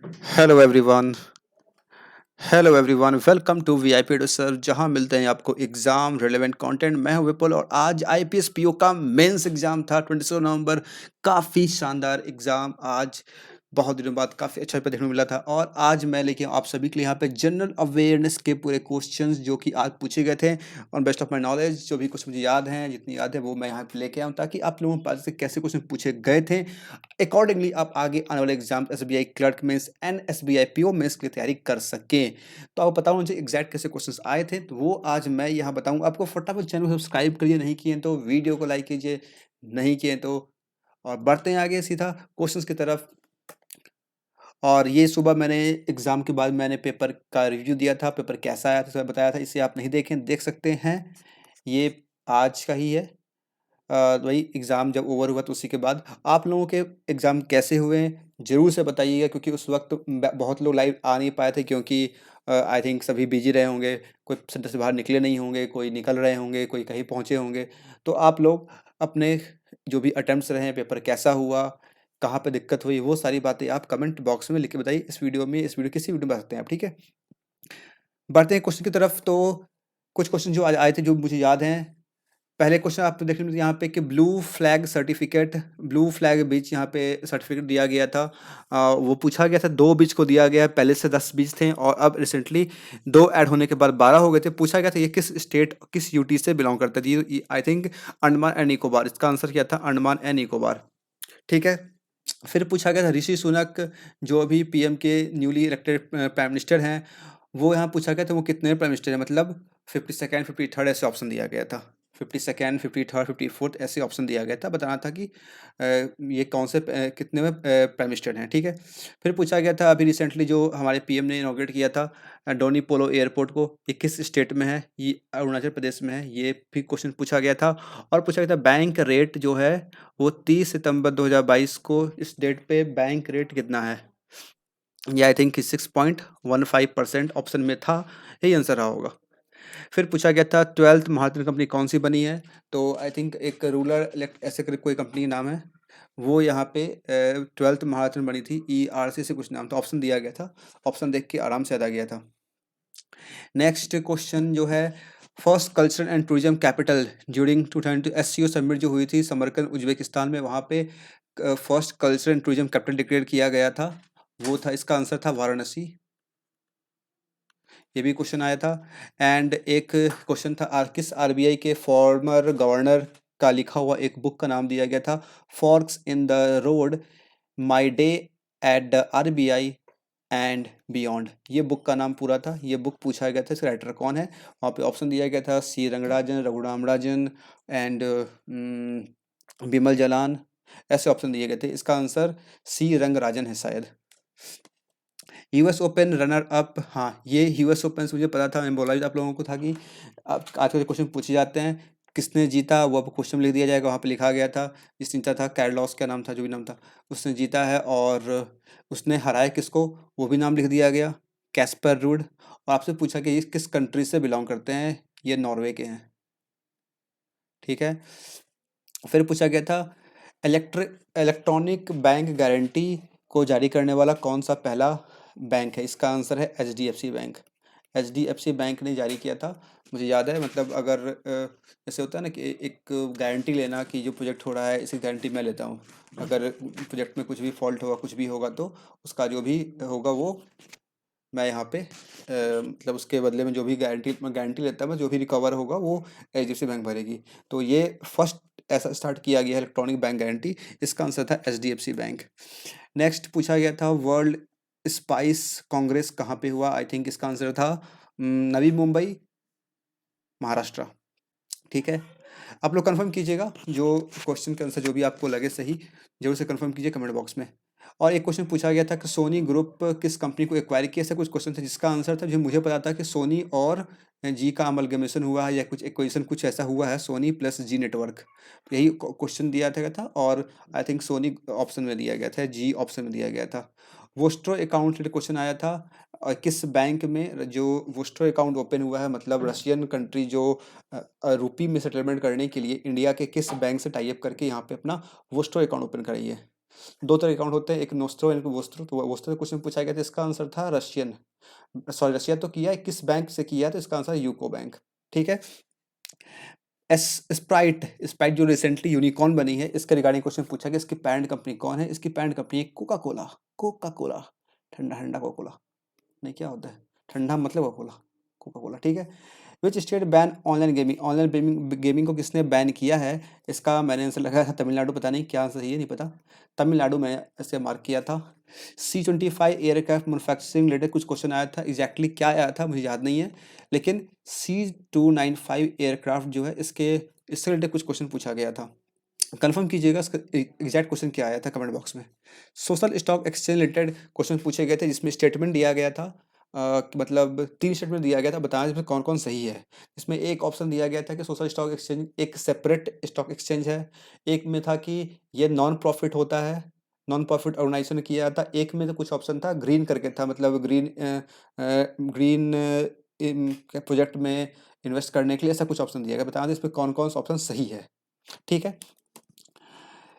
Hello everyone. Hello everyone, welcome to VIP to sir, जहां मिलते हैं आपको एग्जाम रिलेवेंट कंटेंट। मैं हूं विपुल और आज आईपीएस पीओ का मेंस एग्जाम था 27 नवंबर। काफ़ी शानदार एग्जाम आज, बहुत दिनों बाद काफ़ी अच्छा पेपर देखने को मिला था। और आज मैं लेके आप सभी के लिए यहाँ पे जनरल अवेयरनेस के पूरे क्वेश्चंस जो कि आज पूछे गए थे और बेस्ट ऑफ माई नॉलेज जो भी कुछ मुझे याद हैं, जितनी याद है वो मैं यहाँ पे लेके आऊँ ताकि आप लोगों के पास से कैसे क्वेश्चन पूछे गए थे अकॉर्डिंगली आप आगे आने वाले exam SBI clerk mains and SBI PO mains की तैयारी कर सकें। तो आपको बताऊं मुझे एग्जैक्ट कैसे क्वेश्चंस आए थे, तो वो आज मैं यहाँ बताऊंगा आपको। फटाफट चैनल को सब्सक्राइब करिए, नहीं किए तो वीडियो को लाइक कीजिए, नहीं किए तो। और बढ़ते हैं आगे सीधा क्वेश्चंस की तरफ। और ये सुबह मैंने एग्जाम के बाद मैंने पेपर का रिव्यू दिया था, पेपर कैसा आया था सब बताया था। इसे आप नहीं देखें, देख सकते हैं, ये आज का ही है। वही एग्ज़ाम जब ओवर हुआ तो उसी के बाद आप लोगों के एग्ज़ाम कैसे हुए हैं ज़रूर से बताइएगा, क्योंकि उस वक्त बहुत लोग लाइव आ नहीं पाए थे क्योंकि आई थिंक सभी बिजी रहे होंगे, कोई सेंटर से बाहर निकले नहीं होंगे, कोई निकल रहे होंगे, कोई कहीं पहुंचे होंगे। तो आप लोग अपने जो भी अटेम्प्ट्स रहे हैं, पेपर कैसा हुआ, कहाँ पे दिक्कत हुई, वो सारी बातें आप कमेंट बॉक्स में लिख के बताइए। इस वीडियो में, इस वीडियो किसी वीडियो में सकते हैं आप, ठीक है। बढ़ते हैं क्वेश्चन की तरफ। तो कुछ क्वेश्चन जो आज आए थे जो मुझे याद हैं। पहले क्वेश्चन आपको देखने में यहाँ पे कि ब्लू फ्लैग बीच यहाँ पे सर्टिफिकेट दिया गया था। वो पूछा गया था, 2 बीच को दिया गया है, पहले से 10 बीच थे और अब रिसेंटली 2 ऐड होने के बाद 12 हो गए थे। पूछा गया था ये किस स्टेट, किस यूटी से बिलोंग करता है। ये I think Andaman and Nicobar, इसका आंसर क्या था, अंडमान एंड निकोबार, ठीक है। फिर पूछा गया था ऋषि सुनक जो अभी पीएम के न्यूली इलेक्टेड प्राइम मिनिस्टर हैं, वो यहाँ पूछा गया था वो कितने प्राइम मिनिस्टर हैं, मतलब 52nd 53rd ऐसे ऑप्शन दिया गया था। 52nd 53rd 54th ऐसे ऑप्शन दिया गया था, बताना था कि ये कौन से कितने में प्राइम मिनिस्टर हैं, ठीक है। फिर पूछा गया था अभी रिसेंटली जो हमारे पीएम ने इनॉग्रेट किया था डोनी पोलो एयरपोर्ट को, ये किस स्टेट में है, ये अरुणाचल प्रदेश में है, ये भी क्वेश्चन पूछा गया था। और पूछा गया था बैंक रेट जो है वो 30 सितंबर 2022 को इस डेट पे बैंक रेट कितना है। ये आई थिंक 6.15% ऑप्शन में था, यही आंसर रहा होगा। फिर पूछा गया था 12th महारत्न कंपनी कौन सी बनी है, तो आई थिंक एक रूरल ऐसे करके कोई कंपनी का नाम है, वो यहाँ पे 12th महारत्न बनी थी, ERC से कुछ नाम था, ऑप्शन दिया गया था, ऑप्शन देख के आराम से याद आ गया था। नेक्स्ट क्वेश्चन जो है, first cultural and tourism capital during 2022 SCO summit जो हुई थी समरकंद उज्बेकिस्तान में, वहाँ पे first cultural and tourism capital declare किया गया था, वो था, इसका आंसर था वाराणसी। ये भी क्वेश्चन आया था। एंड एक क्वेश्चन था किस आरबीआई के फॉर्मर गवर्नर का लिखा हुआ एक बुक का नाम दिया गया था, forex in the road, my day at the RBI and beyond, ये बुक का नाम पूरा था। ये बुक पूछा गया था इसका राइटर कौन है, वहाँ पे ऑप्शन दिया गया था सी रंगराजन, रघुराम राजन एंड बिमल जलान, ऐसे ऑप्शन दिए गए थे। इसका आंसर सी रंगराजन है शायद। यूएस ओपन रनर अप, हाँ ये यूएस ओपन से मुझे पता था, मैं बोला भी आप लोगों को था कि आज के क्वेश्चन पूछे जाते हैं, किसने जीता वो अब क्वेश्चन लिख दिया जाएगा, वहाँ पे लिखा गया था जिसने जीता था, कैरलॉस का नाम था, जो भी नाम था, उसने जीता है। और उसने हराया किसको, वो भी नाम लिख दिया गया, कैस्पर रूड। और आपसे पूछा कि ये किस कंट्री से बिलोंग करते हैं, ये नॉर्वे के हैं, ठीक है। फिर पूछा गया था इलेक्ट्रॉनिक बैंक गारंटी को जारी करने वाला कौन सा पहला बैंक है, इसका आंसर है एचडीएफसी बैंक। एचडीएफसी बैंक ने जारी किया था, मुझे याद है। मतलब अगर जैसे होता है ना कि एक गारंटी लेना कि जो प्रोजेक्ट हो रहा है इसकी गारंटी मैं लेता हूँ, अगर प्रोजेक्ट में कुछ भी फॉल्ट होगा, कुछ भी होगा, तो उसका जो भी होगा वो मैं यहाँ पे मतलब उसके बदले में जो भी गारंटी लेता मैं, जो भी रिकवर होगा वो एचडीएफसी बैंक भरेगी। तो ये फर्स्ट ऐसा स्टार्ट किया गया है इलेक्ट्रॉनिक बैंक गारंटी, इसका आंसर था एचडीएफसी बैंक। नेक्स्ट पूछा गया था वर्ल्ड स्पाइस कांग्रेस कहाँ पे हुआ, आई थिंक इसका आंसर था नवी मुंबई, महाराष्ट्र, ठीक है। आप लोग कंफर्म कीजिएगा, जो क्वेश्चन के आंसर जो भी आपको लगे सही, जरूर से कंफर्म कीजिए कमेंट बॉक्स में। और एक क्वेश्चन पूछा गया था कि सोनी ग्रुप किस कंपनी को एक्वायर किया, ऐसा कुछ क्वेश्चन था जिसका आंसर था, जो मुझे पता था कि सोनी और जी का अमलगमेशन हुआ है या कुछ एक्वेशन कुछ ऐसा हुआ है, सोनी प्लस जी नेटवर्क, यही क्वेश्चन दिया था। और आई थिंक सोनी ऑप्शन में दिया गया था, जी ऑप्शन में दिया गया था। वोस्ट्रो अकाउंट रिलेटेड क्वेश्चन आया था, और किस बैंक में जो वोस्ट्रो अकाउंट ओपन हुआ है, मतलब रशियन कंट्री जो रुपी में सेटलमेंट करने के लिए इंडिया के किस बैंक से टाई अप करके यहाँ पे अपना वोस्ट्रो अकाउंट ओपन कराई है। दो तरह के अकाउंट होते हैं, एक नोस्ट्रो एक वोस्ट्रो। तो वोस्ट्रो से क्वेश्चन पूछा गया था, इसका आंसर था रशियन, सॉरी रशिया तो किया है, किस बैंक से किया तो इसका आंसर यूको बैंक। ठीक है। एस स्प्राइट स्प्राइट जो रिसेंटली यूनिकॉर्न बनी है, इसके रिगार्डिंग क्वेश्चन पूछा गया, इसकी पेरेंट कंपनी कौन है? इसकी पेरेंट कंपनी है कोका कोला। कोका कोला, ठंडा ठंडा कोका कोला, नहीं क्या होता है ठंडा मतलब कोका कोला, कोका कोला। ठीक है। Which state ban online gaming? Online gaming gaming को किसने बैन किया है? इसका मैंने आंसर लगाया था तमिलनाडु, पता नहीं क्या आंसर है, नहीं पता। तमिलनाडु में इसे मार्क किया था। C-25 एयरक्राफ्ट मैन्युफैक्चरिंग रिलेटेड कुछ क्वेश्चन आया था, एग्जैक्टली क्या आया था मुझे याद नहीं है, लेकिन C-295 एयरक्राफ्ट जो है इससे रिलेटेड कुछ क्वेश्चन पूछा गया था। कंफर्म कीजिएगा इसका एग्जैक्ट क्वेश्चन क्या आया था कमेंट बॉक्स में। Social stock exchange related question पूछे गए थे, जिसमें स्टेटमेंट दिया गया था, मतलब 3 स्टेटमेंट दिया गया था, बताना इसमें कौन-कौन सही है। इसमें एक ऑप्शन दिया गया था कि सोशल स्टॉक एक्सचेंज एक सेपरेट स्टॉक एक्सचेंज है, एक में था कि ये नॉन प्रॉफिट होता है, नॉन प्रॉफिट ऑर्गेनाइजेशन किया था, एक में तो कुछ ऑप्शन था ग्रीन करके था, मतलब ग्रीन प्रोजेक्ट में इन्वेस्ट करने के लिए ऐसा कुछ ऑप्शन दिया गया। बताना इसमें कौन-कौन सा ऑप्शन सही है। ठीक है।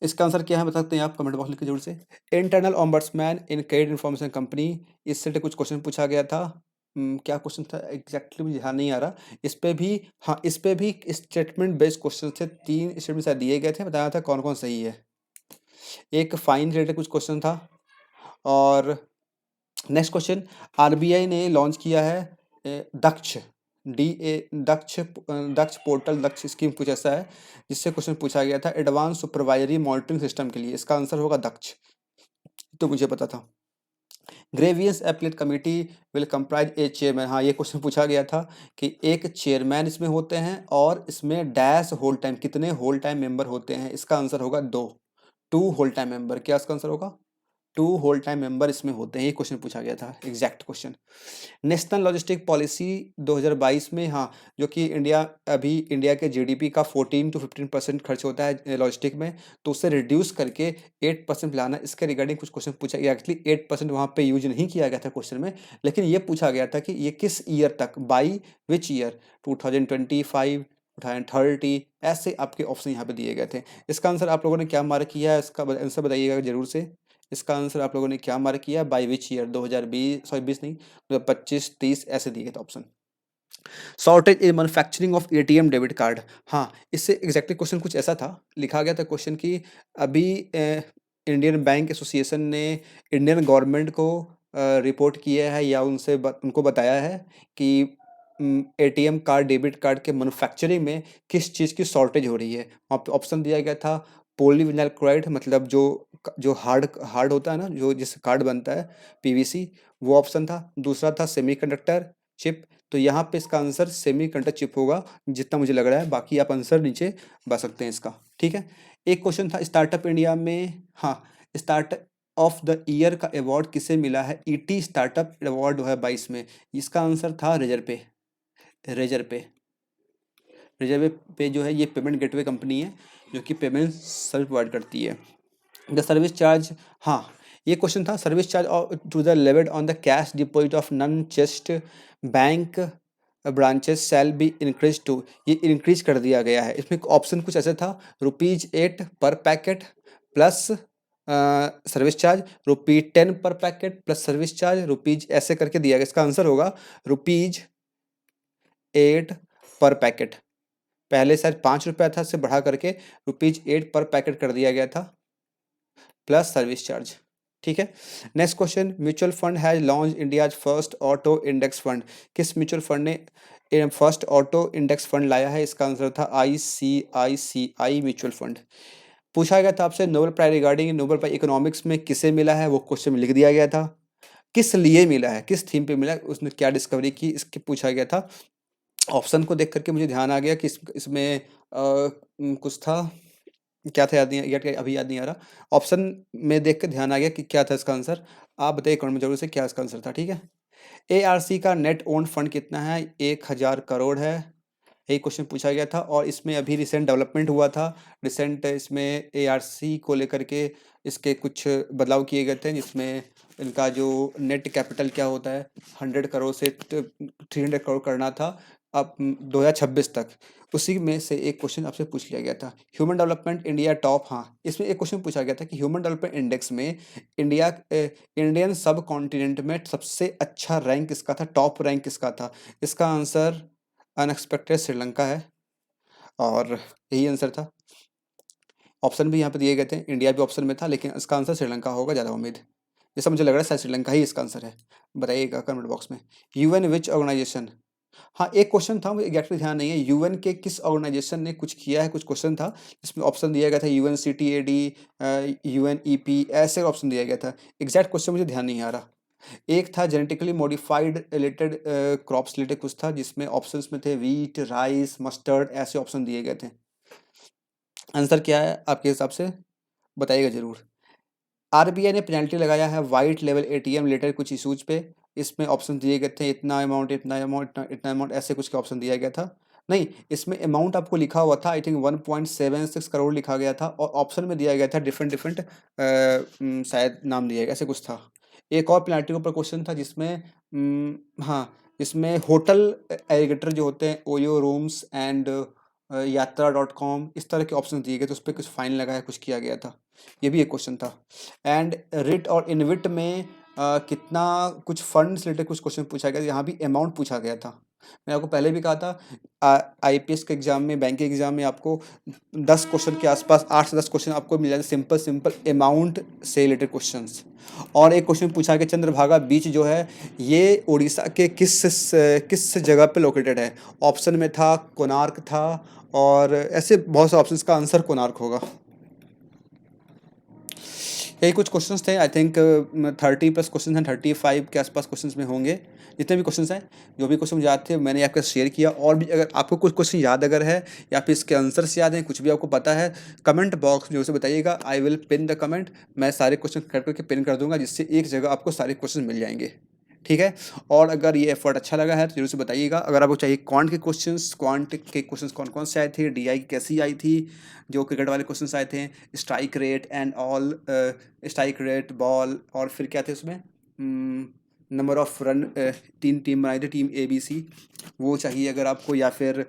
इसका आंसर क्या है बता सकते हैं आप कमेंट बॉक्स लिख के जरूर से। Internal ombudsman in credit information company, इससे रिलेटेड कुछ क्वेश्चन पूछा गया था। क्या क्वेश्चन था एग्जैक्टली मुझे ध्यान नहीं आ रहा। इस पे भी, हाँ इस पे भी स्टेटमेंट बेस्ड क्वेश्चन थे, 3 स्टेटमेंट शायद दिए गए थे, बताया था कौन-कौन सही है। एक फाइन रिलेटेड कुछ क्वेश्चन था। और नेक्स्ट क्वेश्चन, आरबीआई ने लॉन्च किया है दक्ष दक्ष पोर्टल, दक्ष स्कीम कुछ ऐसा है, जिससे क्वेश्चन पूछा गया था एडवांस सुपरवाइजरी मॉनिटरिंग सिस्टम के लिए, इसका आंसर होगा दक्ष, तो मुझे पता था। Grievance appellate committee will comprise a chairman, हाँ ये क्वेश्चन पूछा गया था कि एक चेयरमैन इसमें होते हैं और इसमें डैश होल टाइम, कितने होल टाइम मेंबर होते हैं? इसका आंसर होगा 2 होल टाइम मेंबर। क्या इसका आंसर होगा? 2 होल टाइम मेंबर इसमें होते हैं, ये क्वेश्चन पूछा गया था exact question. National logistic policy 2022 में, हाँ जो कि इंडिया के जीडीपी का 14 to 15% खर्च होता है लॉजिस्टिक में, तो उसे रिड्यूस करके 8% लाना, इसके रिगार्डिंग कुछ क्वेश्चन पूछा गया। एक्चुअली 8% वहाँ पे यूज नहीं किया गया था क्वेश्चन में, लेकिन ये पूछा गया था कि ये किस ईयर तक, बाई विच ईयर, 2025 2030, ऐसे आपके ऑप्शन यहाँ पे दिए गए थे। इसका आंसर आप लोगों ने क्या मार्क किया है, इसका आंसर बताइएगा जरूर से। इसका आंसर आप लोगों ने क्या मार्क किया, बाई विच ईयर, 2020 सॉरी 20 नहीं, 25 30 ऐसे दिए गए थे option. Shortage in manufacturing of ATM debit card, हाँ इससे एग्जैक्टली क्वेश्चन कुछ ऐसा था, लिखा गया था क्वेश्चन की अभी इंडियन बैंक एसोसिएशन ने इंडियन गवर्नमेंट को रिपोर्ट किया है या उनको बताया है कि एटीएम कार्ड डेबिट कार्ड के मैन्युफैक्चरिंग में किस चीज़ की शॉर्टेज हो रही है। वहाँ पे ऑप्शन दिया गया था पॉलीविनाइल क्लोराइड, मतलब जो हार्ड हार्ड होता है ना, जो जिससे कार्ड बनता है पीवीसी, वो ऑप्शन था। दूसरा था सेमीकंडक्टर चिप, तो यहाँ पे इसका आंसर सेमीकंडक्टर चिप होगा जितना मुझे लग रहा है, बाकी आप आंसर नीचे बता सकते हैं इसका। ठीक है। एक क्वेश्चन था स्टार्टअप इंडिया में, हाँ स्टार्टअप ऑफ द ईयर का अवार्ड किसे मिला है? ईटी स्टार्टअप अवार्ड 2022 में, इसका आंसर था रेजर पे। रेजर पे रेजर पे जो है ये पेमेंट गेटवे कंपनी है जो कि पेमेंट सर्विस प्रोवाइड करती है। द सर्विस चार्ज, हाँ ये क्वेश्चन था, service charge to the levied on the cash deposit of non chest bank branches shall be increase to, ये इंक्रीज कर दिया गया है। इसमें ऑप्शन कुछ ऐसे था, ₹8 पर पैकेट प्लस सर्विस चार्ज, ₹10 पर packet plus service charge, rupees ऐसे करके दिया गया। इसका आंसर होगा ₹8 पर पैकेट। पहले शायद ₹5 था, से बढ़ा करके ₹8 पर पैकेट कर दिया गया था प्लस सर्विस चार्ज। ठीक है। Next question, mutual fund has launch India's first auto index fund, किस म्यूचुअल फंड ने फर्स्ट ऑटो इंडेक्स फंड लाया है? इसका आंसर था ICICI म्यूचुअल फंड। पूछा गया था आपसे Nobel prize regarding, Nobel prize economics में किसे मिला है, वो क्वेश्चन में लिख दिया गया था। किस लिए मिला है, किस थीम पे मिला है, उसने क्या डिस्कवरी की, इसके पूछा गया था। ऑप्शन को देख करके मुझे ध्यान आ गया कि इसमें कुछ था, क्या था अभी याद नहीं आ रहा। ऑप्शन में देख के ध्यान आ गया कि क्या था इसका आंसर। आप बताइए कमेंट में जरूर से क्या इसका आंसर था। ठीक है। ARC का नेट ओन फंड कितना है? 1000 करोड़ है, यही क्वेश्चन पूछा गया था। और इसमें अभी रिसेंट डेवलपमेंट हुआ था, रिसेंट इसमें ARC को लेकर के इसके कुछ बदलाव किए गए थे, जिसमें इनका जो नेट कैपिटल क्या होता है 100 करोड़ से 300 करोड़ करना था, अब 2026 तक, उसी में से एक क्वेश्चन आपसे पूछ लिया गया था। ह्यूमन डेवलपमेंट इंडिया टॉप, हाँ, इसमें एक क्वेश्चन पूछा गया था कि ह्यूमन डेवलपमेंट इंडेक्स में इंडियन सब कॉन्टिनेंट में सबसे अच्छा रैंक किसका था, टॉप रैंक किसका था? इसका आंसर अनएक्सपेक्टेड श्रीलंका है, और यही आंसर था। ऑप्शन भी यहाँ पे दिए गए थे, इंडिया भी ऑप्शन में था, लेकिन इसका आंसर श्रीलंका होगा, ज़्यादा उम्मीद, जैसा मुझे लग रहा है शायद श्रीलंका ही इसका आंसर है। बताइएगा कमेंट बॉक्स में। यूएन विच ऑर्गेनाइजेशन, हाँ, एक क्वेश्चन था, मुझे एग्जैक्टली ध्यान नहीं है, यूएन के किस ऑर्गेनाइजेशन ने कुछ किया है, कुछ क्वेश्चन था जिसमें ऑप्शन दिया गया था यूएनसीटीएडी, यूएनईपी, ऐसे ऑप्शन दिया गया था। एग्जैक्ट क्वेश्चन मुझे ध्यान नहीं आ रहा। एक था genetically modified related crops related कुछ था, जिसमें ऑप्शंस में थे वीट, राइस, मस्टर्ड, ऐसे ऑप्शन दिए गए थे। आंसर क्या है आपके हिसाब से, बताइएगा जरूर। आरबीआई ने पेनल्टी लगाया है वाइट लेवल एटीएम रिलेटेड कुछ इशूज पे। इसमें ऑप्शन दिए गए थे इतना अमाउंट, इतना अमाउंट, इतना अमाउंट, ऐसे कुछ का ऑप्शन दिया गया था। नहीं, इसमें अमाउंट आपको लिखा हुआ था, आई थिंक 1.76 करोड़ लिखा गया था, और ऑप्शन में दिया गया था डिफरेंट डिफरेंट शायद नाम दिया गया, ऐसे कुछ था। एक और पेनल्टी के ऊपर क्वेश्चन था जिसमें हाँ, इसमें होटल एग्रीगेटर जो होते हैं, ओयो रूम्स एंड यात्रा.com, इस तरह के ऑप्शन दिए गए, तो उस पर कुछ फाइन लगाया, कुछ किया गया था। ये भी एक क्वेश्चन था। एंड रिट और इनविट में कितना कुछ फंड्स रिलेटेड कुछ क्वेश्चन पूछा गया, यहाँ भी अमाउंट पूछा गया था। मैं आपको पहले भी कहा था, आईपीएस के एग्जाम में, बैंक के एग्जाम में आपको 10 क्वेश्चन के आसपास, 8 से 10 क्वेश्चन आपको मिल जाते सिंपल सिंपल अमाउंट से रिलेटेड क्वेश्चंस। और एक क्वेश्चन पूछा गया चंद्रभागा बीच जो है, ये उड़ीसा के किस जगह पे लोकेटेड है? ऑप्शन में था कोणार्क था, और ऐसे बहुत से ऑप्शंस का आंसर कोणार्क होगा। यही कुछ क्वेश्चंस थे, आई थिंक 30+ क्वेश्चन हैं, 35 के आसपास क्वेश्चंस में होंगे, जितने भी क्वेश्चंस हैं। जो भी क्वेश्चन याद थे मैंने आपके शेयर किया, और भी अगर आपको कुछ क्वेश्चन याद अगर है, या फिर इसके आंसर्स याद हैं, कुछ भी आपको पता है, कमेंट बॉक्स में उसे बताइएगा। I will pin the comment, मैं सारे क्वेश्चन कर करके पिन कर दूंगा, जिससे एक जगह आपको सारे क्वेश्चन मिल जाएंगे। ठीक है, और अगर ये एफर्ट अच्छा लगा है तो जरूर से बताइएगा। अगर आपको चाहिए क्वांट के क्वेश्चंस कौन कौन से आए थे, डीआई की कैसी आई थी, जो क्रिकेट वाले क्वेश्चंस आए थे, strike rate and all, strike rate, ball, और फिर क्या थे उसमें, नंबर ऑफ रन, तीन टीम बनाई थी, टीम ए बी सी, वो चाहिए अगर आपको, या फिर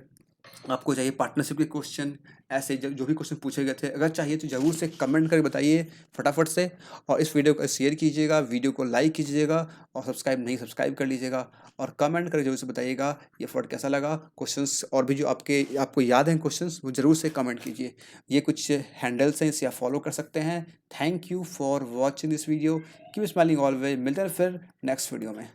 आपको चाहिए पार्टनरशिप के क्वेश्चन, ऐसे जो भी क्वेश्चन पूछे गए थे, अगर चाहिए तो ज़रूर से कमेंट करके बताइए फटाफट से। और इस वीडियो को शेयर कीजिएगा, वीडियो को लाइक कीजिएगा, और सब्सक्राइब कर लीजिएगा, और कमेंट करके जरूर से बताइएगा ये फॉर्ट कैसा लगा, क्वेश्चंस और भी जो आपको याद हैं क्वेश्चंस, वो ज़रूर से कमेंट कीजिए। ये कुछ हैंडल्स हैं, इसे आप फॉलो कर सकते हैं। Thank you for watching this video, keep smiling always. मिलते हैं फिर नेक्स्ट वीडियो में।